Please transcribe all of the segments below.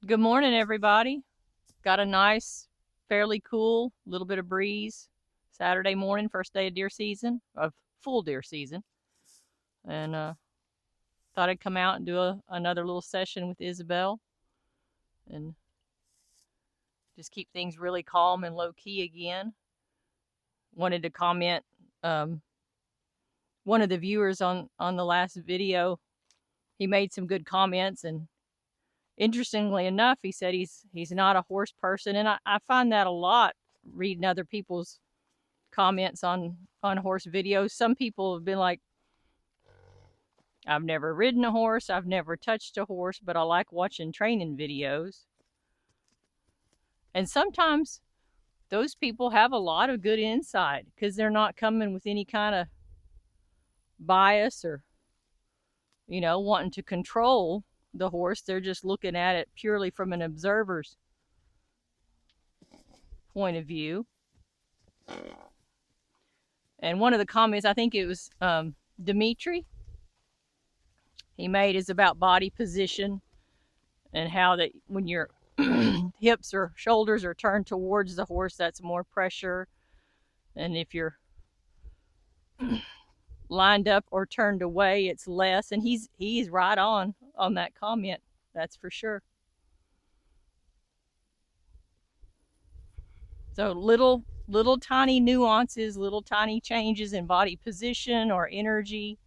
Good morning, everybody. Got a nice, fairly cool, little bit of breeze Saturday morning, first day of deer season, of full deer season. And thought I'd come out and do another little session with Isabelle and just keep things really calm and low key again. Wanted to comment. One of the viewers on the last video, he made some good comments, and interestingly enough, he said he's not a horse person, and I find that a lot reading other people's comments on horse videos. Some people have been like, I've never ridden a horse, I've never touched a horse, but I like watching training videos. And sometimes those people have a lot of good insight because they're not coming with any kind of bias or, wanting to control the horse. They're just looking at it purely from an observer's point of view. And one of the comments, I think it was Dimitri, he made is about body position and how that when your hips or shoulders are turned towards the horse, that's more pressure. And if you're lined up or turned away, it's less. And he's right on that comment, that's for sure. So little tiny nuances, little tiny changes in body position or energy,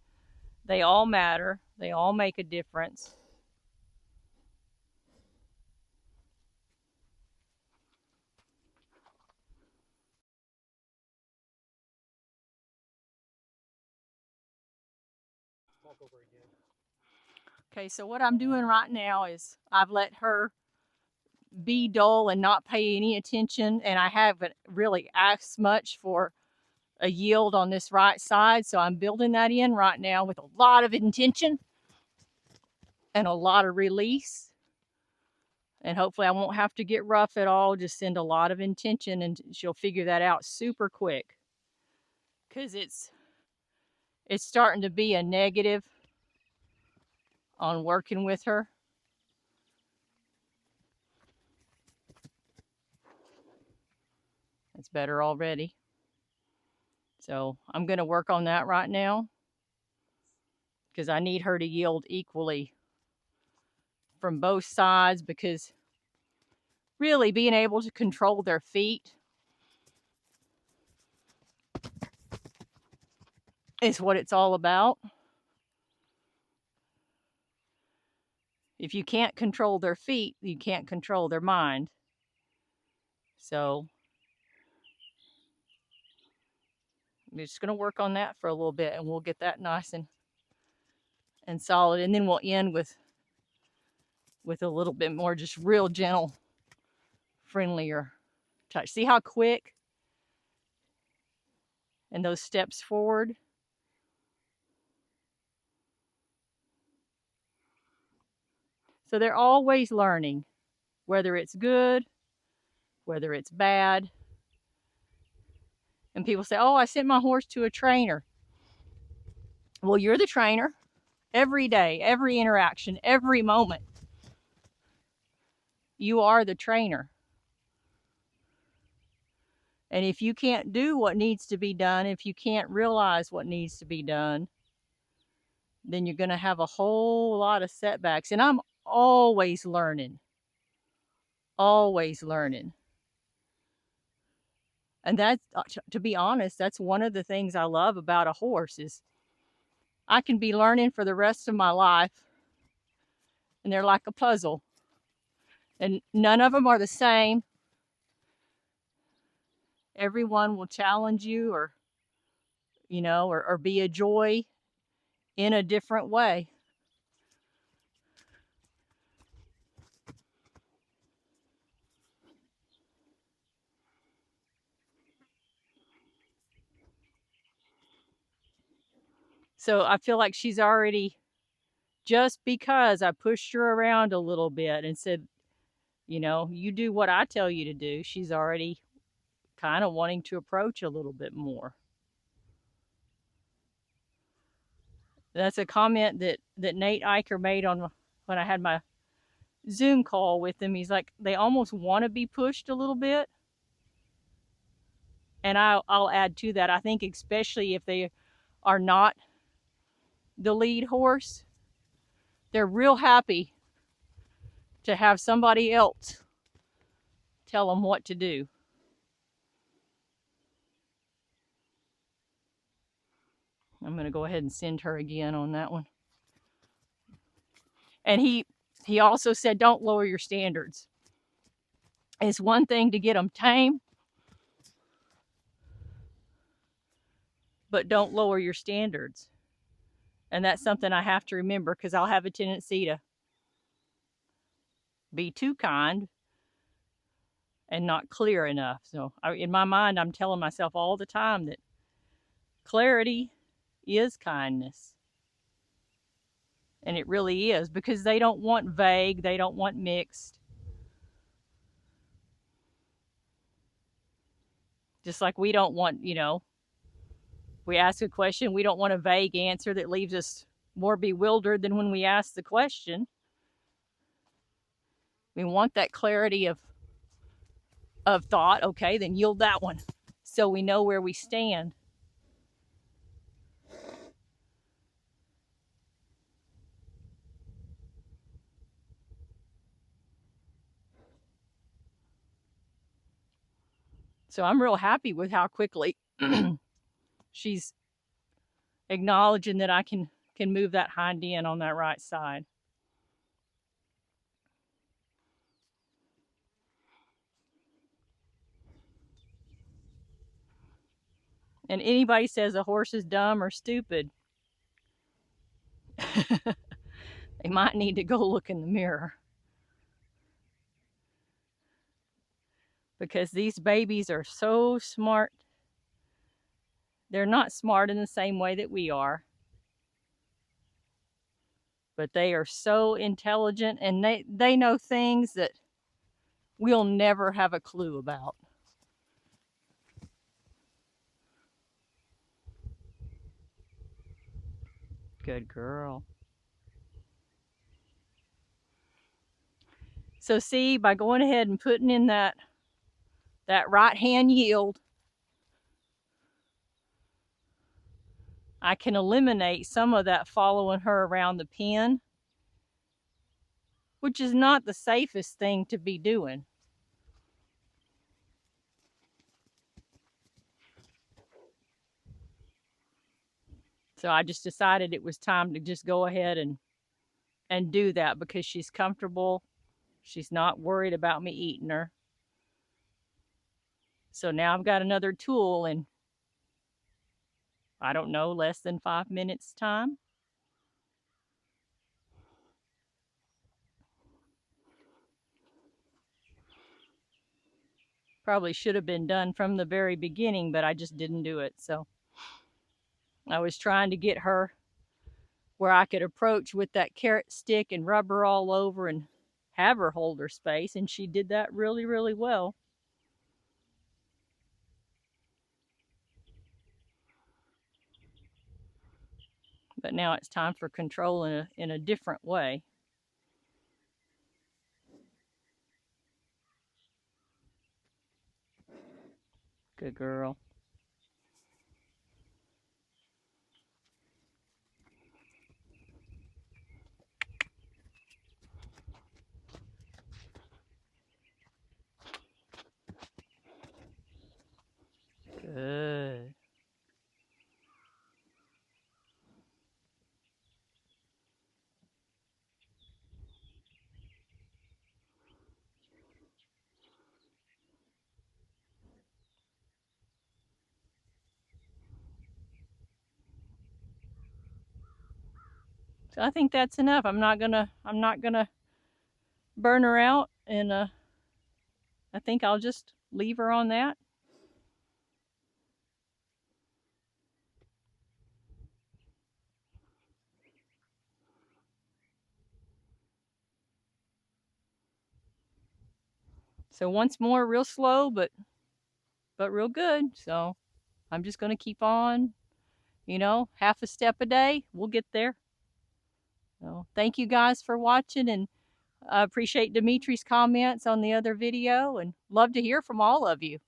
they all matter. They all make a difference. Okay, so what I'm doing right now is I've let her be dull and not pay any attention, and I haven't really asked much for a yield on this right side, so I'm building that in right now with a lot of intention and a lot of release. And hopefully I won't have to get rough at all, just send a lot of intention, and she'll figure that out super quick, because it's starting to be a negative on working with her. It's better already. So I'm going to work on that right now because I need her to yield equally from both sides, because really being able to control their feet is what it's all about. If you can't control their feet, you can't control their mind. So I'm just going to work on that for a little bit, and we'll get that nice and solid. And then we'll end with a little bit more just real gentle, friendlier touch. See how quick? And those steps forward. So they're always learning, whether it's good, whether it's bad. And people say, oh, I sent my horse to a trainer. Well, you're the trainer every day, every interaction, every moment. You are the trainer. And if you can't do what needs to be done, if you can't realize what needs to be done, then you're going to have a whole lot of setbacks. And I'm always learning. Always learning. And that's, to be honest, that's one of the things I love about a horse is I can be learning for the rest of my life, and they're like a puzzle. And none of them are the same. Everyone will challenge you or be a joy in a different way. So I feel like she's already, just because I pushed her around a little bit and said, you do what I tell you to do, she's already kind of wanting to approach a little bit more. That's a comment that Nate Eicher made on when I had my Zoom call with them, he's like, they almost want to be pushed a little bit. And I'll add to that, I think especially if they are not the lead horse, they're real happy to have somebody else tell them what to do. I'm going to go ahead and send her again on that one. And he also said, don't lower your standards. It's one thing to get them tame, but don't lower your standards. And that's something I have to remember, because I'll have a tendency to be too kind and not clear enough. So in my mind, I'm telling myself all the time that clarity is kindness. And it really is, because they don't want vague, they don't want mixed. Just like we don't want, we ask a question, we don't want a vague answer that leaves us more bewildered than when we ask the question. We want that clarity of thought. Okay, then yield that one, so we know where we stand. So I'm real happy with how quickly she's acknowledging that I can move that hind end on that right side. And anybody says a horse is dumb or stupid, they might need to go look in the mirror. Because these babies are so smart. They're not smart in the same way that we are, but they are so intelligent, and they know things that we'll never have a clue about. Good girl. So see, by going ahead and putting in that right hand yield, I can eliminate some of that following her around the pen, which is not the safest thing to be doing. So I just decided it was time to just go ahead and do that, because she's comfortable. She's not worried about me eating her. So now I've got another tool in, I don't know, less than 5 minutes time. Probably should have been done from the very beginning, but I just didn't do it. So I was trying to get her where I could approach with that carrot stick and rub her all over and have her hold her space, and she did that really, really well. But now it's time for control in a different way. Good girl. Good. So I think that's enough. I'm not gonna burn her out, and I think I'll just leave her on that. So once more, real slow, but real good. So I'm just gonna keep on, half a step a day. We'll get there. So thank you guys for watching, and I appreciate Dimitri's comments on the other video and love to hear from all of you.